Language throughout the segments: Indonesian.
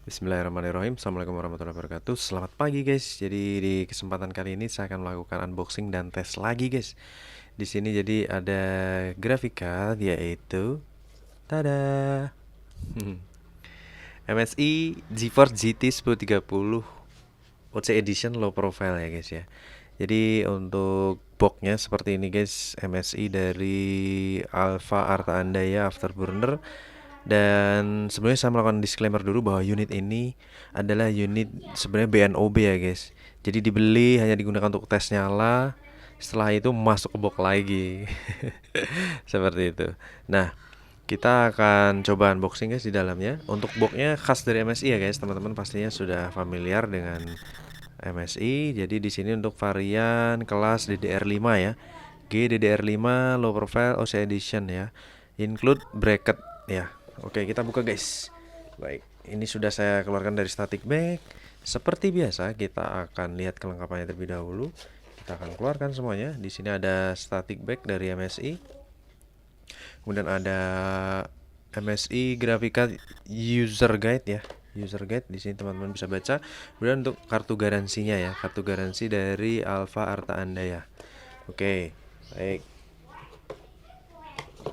Bismillahirrahmanirrahim. Assalamualaikum warahmatullahi wabarakatuh. Selamat pagi guys. Jadi di kesempatan kali ini saya akan melakukan unboxing dan tes lagi guys. Di sini jadi ada grafika yaitu tada MSI GeForce GT 1030 OC Edition low profile ya guys ya. Jadi untuk boxnya seperti ini guys, MSI dari Alpha Arta Andaya Afterburner. Dan sebenarnya saya melakukan disclaimer dulu bahwa unit ini adalah unit sebenarnya BNOB ya guys. Jadi dibeli hanya digunakan untuk tes nyala. Setelah itu masuk ke box lagi. Seperti itu. Nah, kita akan coba unboxing guys di dalamnya. Untuk boxnya khas dari MSI ya guys. Teman-teman pastinya sudah familiar dengan MSI. Jadi di sini untuk varian kelas DDR5 ya. GDDR5 low profile OC edition ya. Include bracket ya. Oke, kita buka guys. Baik, ini sudah saya keluarkan dari static bag. Seperti biasa, kita akan lihat kelengkapannya terlebih dahulu. Kita akan keluarkan semuanya. Di sini ada static bag dari MSI. Kemudian ada MSI Grafika user guide ya. User guide di sini teman-teman bisa baca. Kemudian untuk kartu garansinya ya, kartu garansi dari Alpha Arta Andaya. Oke, baik.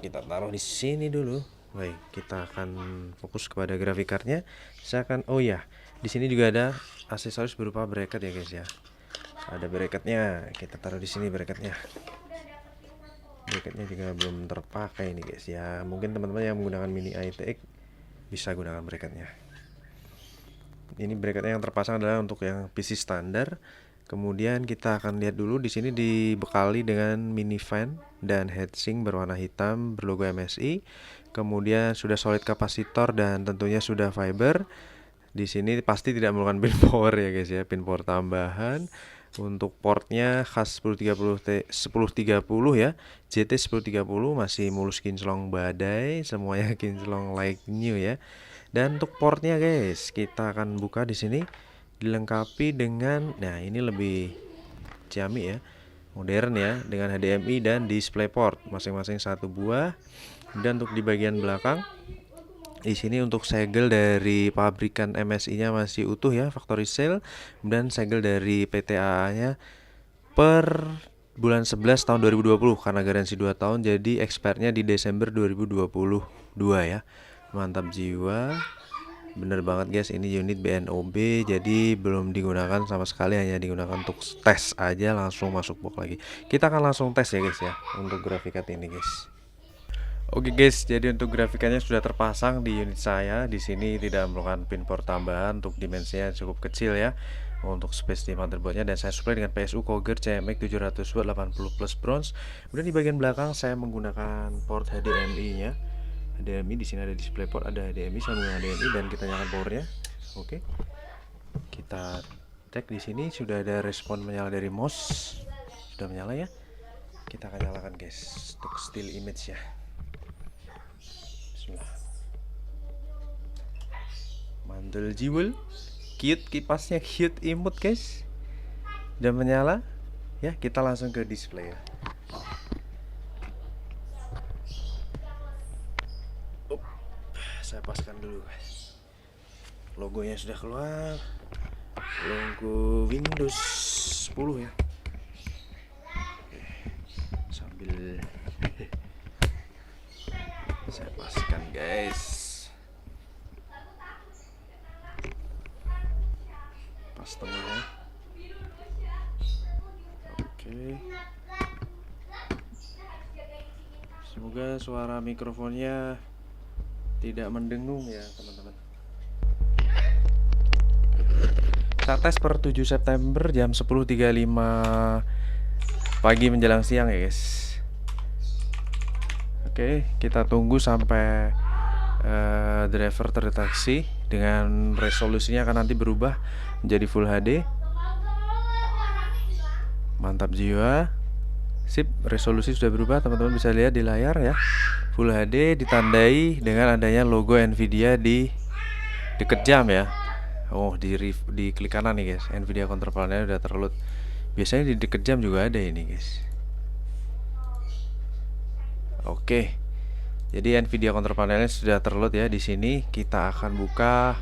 Kita taruh di sini dulu. Baik, kita akan fokus kepada graphic cardnya. Saya akan, oh ya, di sini juga ada aksesoris berupa bracket ya guys ya. Ada bracketnya, kita taruh di sini bracketnya. Bracketnya juga belum terpakai nih guys ya. Mungkin teman-teman yang menggunakan mini ITX bisa gunakan bracketnya. Ini bracketnya yang terpasang adalah untuk yang PC standar. Kemudian kita akan lihat dulu di sini dibekali dengan mini fan dan heatsink berwarna hitam berlogo MSI. Kemudian sudah solid kapasitor dan tentunya sudah fiber. Di sini pasti tidak menggunakan pin power ya guys ya, pin power tambahan. Untuk portnya khas 1030 ya, JT 1030 masih mulus kinclong badai, semuanya kinclong like new ya. Dan untuk portnya guys, kita akan buka di sini dilengkapi dengan, nah ini lebih ciamik ya, modern ya, dengan HDMI dan DisplayPort masing-masing satu buah. Dan untuk di bagian belakang di sini untuk segel dari pabrikan MSI-nya masih utuh ya, factory sale. Dan segel dari PTAA-nya per bulan 11 tahun 2020 karena garansi 2 tahun, jadi expirednya di Desember 2022 ya. Mantap jiwa. Bener banget guys, ini unit BNOB, jadi belum digunakan sama sekali, hanya digunakan untuk tes aja, langsung masuk box lagi. Kita akan langsung tes ya guys ya untuk grafikat ini guys. Oke guys, jadi untuk grafikanya sudah terpasang di unit saya. Di sini tidak memerlukan pin port tambahan, untuk dimensinya cukup kecil ya. Untuk space di motherboardnya, dan saya supply dengan PSU Coger CMX 700W 80 plus bronze. Kemudian di bagian belakang saya menggunakan port HDMI-nya. HDMI di sini ada DisplayPort, ada HDMI, saya menggunakan HDMI dan kita nyalakan powernya. Oke. Kita cek di sini sudah ada respon menyala dari mouse. Sudah menyala ya. Kita akan nyalakan guys untuk still image ya. Bismillah. Mantul jiwel. Cute, kipasnya cute imut guys. Sudah menyala. Ya, kita langsung ke display ya. Saya paskan dulu guys. Logonya sudah keluar. Logo Windows 10 ya. Oke. Sambil saya paskan guys. Pas tengahnya. Oke. Semoga suara mikrofonnya tidak mendengung ya teman-teman. Kita tes per 7 September jam 10.35 pagi menjelang siang ya guys. Oke, kita tunggu sampai driver terdeteksi. Dengan resolusinya akan nanti berubah menjadi Full HD. Mantap jiwa. Sip, resolusi sudah berubah, teman-teman bisa lihat di layar ya. Full HD ditandai dengan adanya logo Nvidia di dekat jam ya. Oh, di klik kanan nih guys. Nvidia control panel udah terload. Biasanya di dekat jam juga ada ini guys. Oke. Jadi Nvidia control panelnya sudah terload ya di sini. Kita akan buka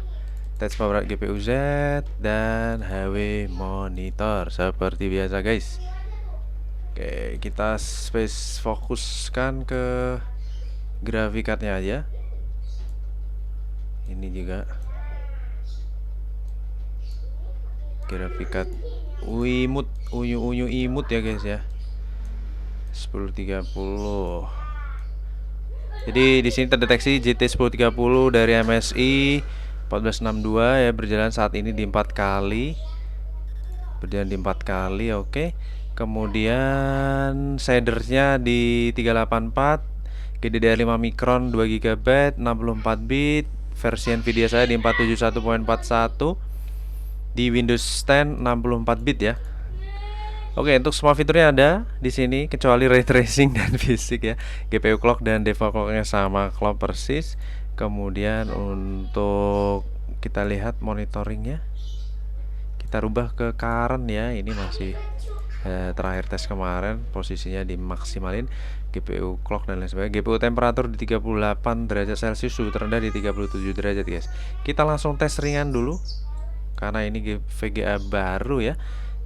tes power GPU Z dan HW monitor seperti biasa guys. Oke, kita fokuskan ke graphic cardnya aja. Ini juga graphic card unyu imut ya guys ya. 1030. Jadi di sini terdeteksi GT 1030 dari MSI 1462 ya, berjalan saat ini di 4 kali. Oke. Kemudian shadersnya di 384, GDDR5 Micron 2 GB, 64 bit. Versi Nvidia saya di 471.41, di Windows 10 64 bit ya. Oke, untuk semua fiturnya ada di sini kecuali ray tracing dan fisik ya. GPU clock dan default clocknya sama, clock persis. Kemudian untuk kita lihat monitoringnya, kita rubah ke current ya. Ini masih terakhir tes kemarin, posisinya dimaksimalin. GPU clock dan lain sebagainya. GPU temperatur di 38 derajat Celcius, suhu terendah di 37 derajat guys. Kita langsung tes ringan dulu karena ini VGA baru ya.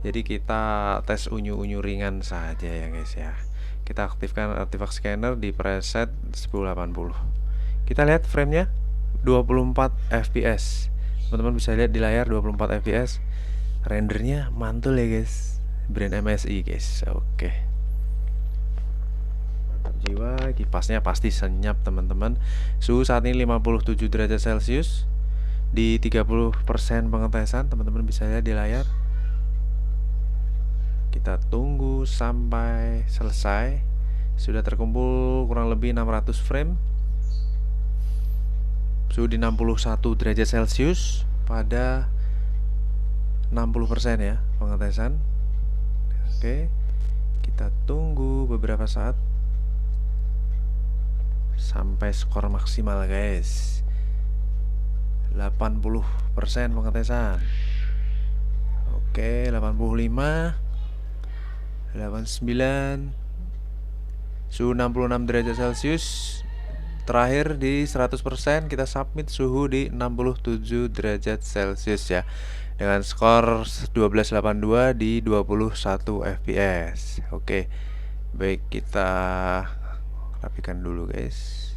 Jadi kita tes unyu ringan saja ya guys ya. Kita aktifkan artifact scanner di preset 1080. Kita lihat framenya 24 fps. Teman-teman bisa lihat di layar 24 fps. Rendernya mantul ya guys. Brand MSI guys. Oke. Mantap jiwa. Kipasnya pasti senyap teman-teman. Suhu saat ini 57 derajat Celcius. Di 30% pengetesan, teman-teman bisa lihat di layar. Kita tunggu sampai selesai. Sudah terkumpul kurang lebih 600 frame. Suhu di 61 derajat Celcius pada 60% ya pengetesan. Oke. Kita tunggu beberapa saat sampai skor maksimal guys. 80% pengetesan. Oke, 85, 89, suhu 66 derajat Celcius. Terakhir di 100%, kita submit suhu di 67 derajat Celcius ya, dengan skor 1282 di 21 fps. Oke, baik, kita rapikan dulu guys.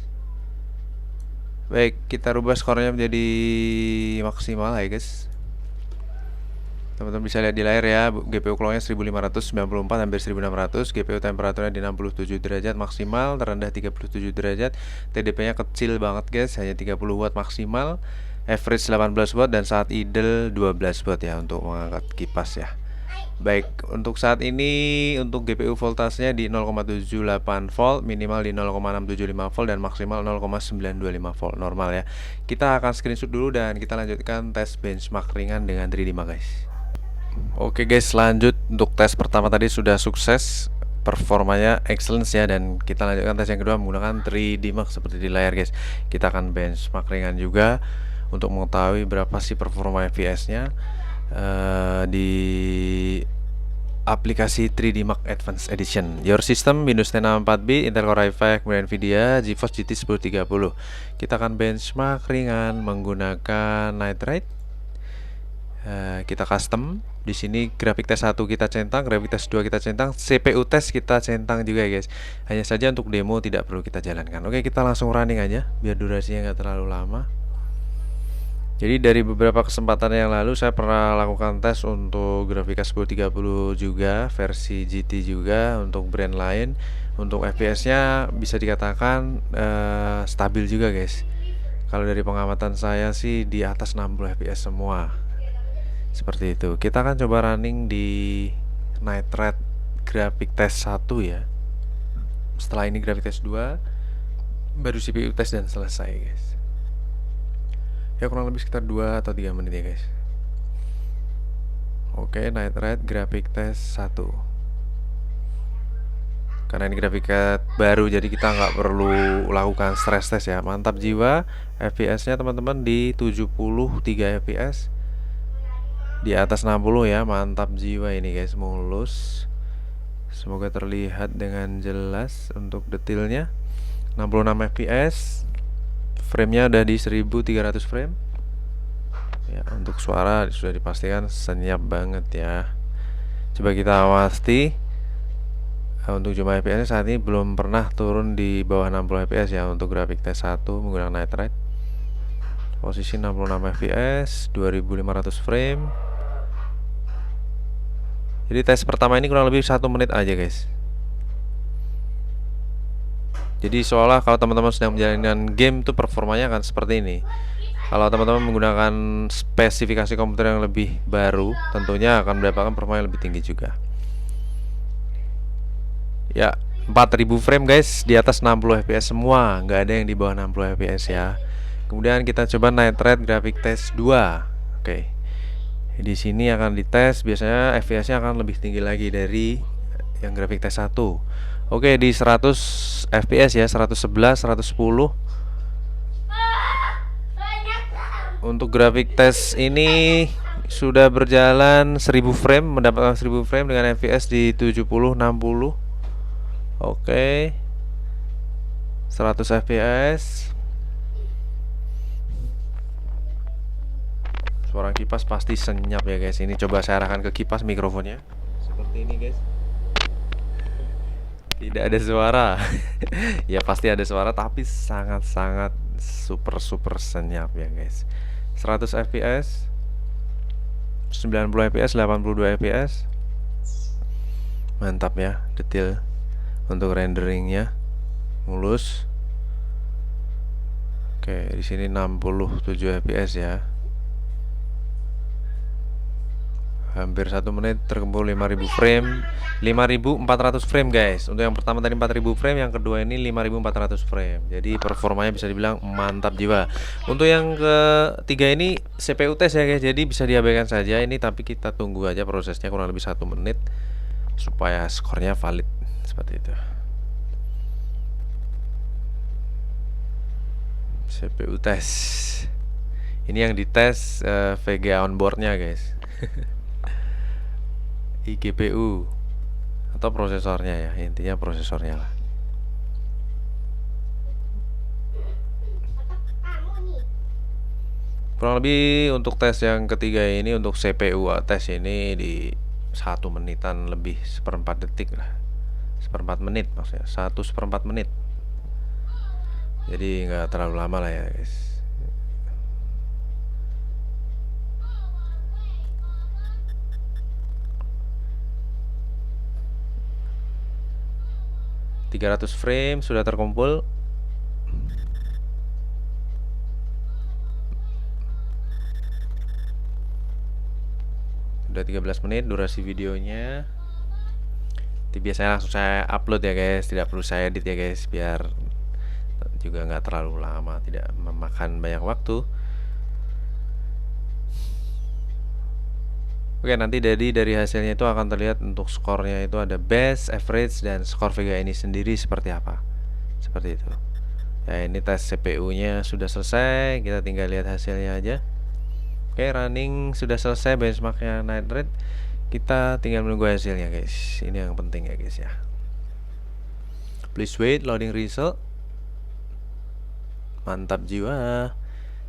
Baik, kita rubah skornya menjadi maksimal ya guys. Teman-teman bisa lihat di layar ya, GPU clocknya 1594 hampir 1600, GPU temperaturnya di 67 derajat maksimal, terendah 37 derajat. TDP nya kecil banget guys, hanya 30 watt maksimal, average 18 watt, dan saat idle 12 watt ya untuk mengangkat kipas ya. Baik, untuk saat ini untuk GPU voltasenya di 0,78 volt, minimal di 0,675 volt, dan maksimal 0,925 volt normal ya. Kita akan screenshot dulu dan kita lanjutkan tes benchmark ringan dengan 3D Mark guys. Oke guys, lanjut. Untuk tes pertama tadi sudah sukses, performanya excellence ya, dan kita lanjutkan tes yang kedua menggunakan 3D Mark seperti di layar guys. Kita akan benchmark ringan juga untuk mengetahui berapa sih performa FPS nya di aplikasi 3D Mark Advanced Edition. Your system Windows 10 64 bit, Intel Core i5, kemudian Nvidia GeForce GT 1030. Kita akan benchmark ringan menggunakan Nitride. Kita custom. Di sini grafik tes 1 kita centang, grafik tes 2 kita centang, CPU tes kita centang juga ya guys. Hanya saja untuk demo tidak perlu kita jalankan. Oke, kita langsung running aja biar durasinya nggak terlalu lama. Jadi dari beberapa kesempatan yang lalu saya pernah lakukan tes untuk Grafika 1030 juga, versi GT juga untuk brand lain. Untuk FPS nya bisa dikatakan stabil juga guys. Kalau dari pengamatan saya sih di atas 60 fps semua. Seperti itu. Kita akan coba running di Nitride grafik tes 1 ya. Setelah ini grafik tes 2, baru CPU tes dan selesai guys. Ya kurang lebih sekitar 2 atau 3 menit ya guys. Oke, Nitride grafik tes 1. Karena ini grafik baru jadi kita nggak perlu lakukan stress test ya. Mantap jiwa. FPS nya teman-teman di 73 fps, di atas 60 ya. Mantap jiwa ini guys, mulus. Semoga terlihat dengan jelas untuk detailnya. 66 fps, framenya udah di 1300 frame. Ya, untuk suara sudah dipastikan senyap banget ya. Coba kita awasi. Untuk jumlah FPS saat ini belum pernah turun di bawah 60 fps ya untuk grafik tes 1 menggunakan Night Ride. Posisi 66 fps, 2500 frame. Jadi tes pertama ini kurang lebih 1 menit aja guys. Jadi seolah kalau teman-teman sedang menjalankan game tuh performanya akan seperti ini. Kalau teman-teman menggunakan spesifikasi komputer yang lebih baru, tentunya akan mendapatkan performa yang lebih tinggi juga. Ya, 4000 frame guys, di atas 60 fps semua, nggak ada yang di bawah 60 fps ya. Kemudian kita coba Night Ride grafik tes 2. Oke. Di sini akan dites, biasanya fps-nya akan lebih tinggi lagi dari yang grafik tes 1. Oke, di 100 fps ya, 111, 110. Untuk grafik tes ini sudah berjalan 1000 frame, mendapatkan 1000 frame dengan fps di 70 60. Oke. 100 fps. Suara kipas pasti senyap ya guys. Ini coba saya arahkan ke kipas mikrofonnya. Seperti ini guys. Tidak ada suara. Ya pasti ada suara tapi sangat-sangat super senyap ya guys. 100 fps, 90 fps, 82 fps. Mantap ya, detail untuk renderingnya mulus. Oke, di sini 67 fps ya. Hampir 1 menit terkumpul 5000 frame, 5400 frame guys. Untuk yang pertama tadi 4000 frame, yang kedua ini 5400 frame. Jadi performanya bisa dibilang mantap jiwa. Untuk yang ketiga ini CPU tes ya guys. Jadi bisa diabaikan saja ini, tapi kita tunggu aja prosesnya kurang lebih 1 menit supaya skornya valid seperti itu. CPU tes. Ini yang dites VGA onboardnya guys. iGPU atau prosesornya ya, intinya prosesornya lah. Kurang lebih untuk tes yang ketiga ini, untuk CPU tes ini di 1 menitan lebih, 1/4 detik lah, 1/4 menit maksudnya, 1/4 menit. Jadi nggak terlalu lama lah ya guys. 300 frame sudah terkumpul. Sudah 13 menit durasi videonya. Jadi biasanya langsung saya upload ya guys, tidak perlu saya edit ya guys, biar juga nggak terlalu lama, tidak memakan banyak waktu. Oke, nanti dari hasilnya itu akan terlihat untuk skornya itu ada base, average, dan skor VGA ini sendiri seperti apa. Seperti itu. Ya, ini tes CPU-nya sudah selesai, kita tinggal lihat hasilnya aja. Oke, running sudah selesai benchmarknya Night Ride. Kita tinggal menunggu hasilnya guys. Ini yang penting ya guys ya. Please wait, loading result. Mantap jiwa.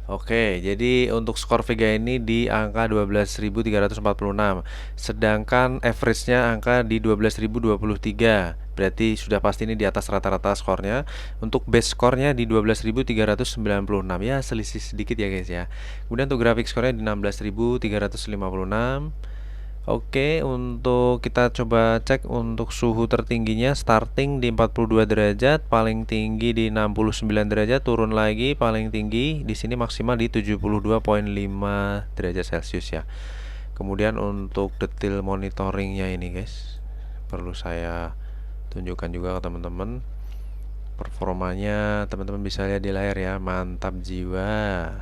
Oke, jadi untuk skor VGA ini di angka 12.346, sedangkan average-nya angka di 12.023. Berarti sudah pasti ini di atas rata-rata skornya. Untuk base skornya di 12.396, ya selisih sedikit ya guys ya. Kemudian untuk grafik skornya di 16.356. Oke, untuk kita coba cek untuk suhu tertingginya starting di 42 derajat, paling tinggi di 69 derajat, turun lagi paling tinggi di sini maksimal di 72,5 derajat Celcius ya. Kemudian untuk detail monitoringnya ini guys, perlu saya tunjukkan juga ke teman-teman. Performanya teman-teman bisa lihat di layar ya, mantap jiwa.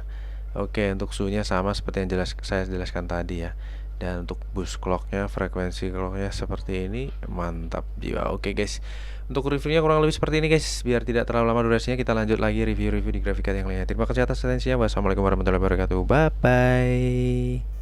Oke, untuk suhunya sama seperti yang saya jelaskan tadi ya. Dan untuk boost clocknya, frekuensi clocknya seperti ini, mantap jiwa. Oke guys, untuk reviewnya kurang lebih seperti ini guys. Biar tidak terlalu lama durasinya, kita lanjut lagi review-review di grafik card yang lainnya. Terima kasih atas atensinya. Wassalamualaikum warahmatullahi wabarakatuh. Bye bye.